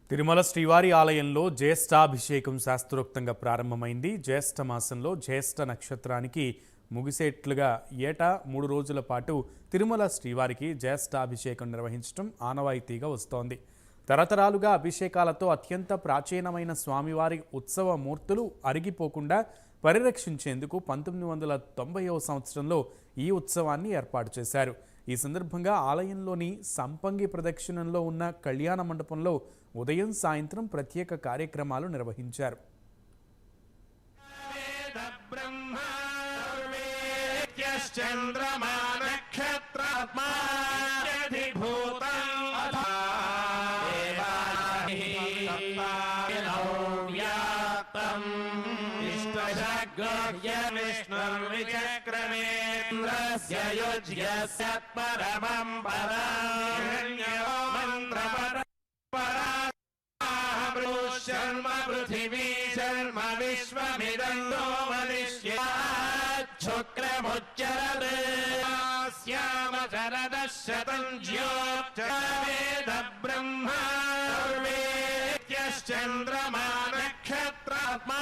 తిరుమల శ్రీవారి ఆలయంలో జ్యేష్ఠాభిషేకం శాస్త్రోక్తంగా ప్రారంభమైంది. జ్యేష్ఠ మాసంలో జ్యేష్ఠ నక్షత్రానికి ముగిసేట్లుగా ఏటా 3 రోజుల పాటు తిరుమల శ్రీవారికి జ్యేష్ఠాభిషేకం నిర్వహించడం ఆనవాయితీగా వస్తోంది. తరతరాలుగా అభిషేకాలతో అత్యంత ప్రాచీనమైన స్వామివారి ఉత్సవ మూర్తులు అరిగిపోకుండా పరిరక్షించేందుకు 1990వ సంవత్సరంలో ఈ ఉత్సవాన్ని ఏర్పాటు చేశారు. ఈ సందర్భంగా ఆలయంలోని సంపంగి ప్రదక్షిణంలో ఉన్న కళ్యాణ మండపంలో ఉదయం సాయంత్రం ప్రత్యేక కార్యక్రమాలు నిర్వహించారు. पृथिवी शर्म विश्वमिदन्तो वनिष्यच्छुक्रमुच्चरते श्याम शरदः शतं ज्योतिर्वेद ब्रह्मा सर्वेत्यश्चन्द्रमा नक्षत्रात्मा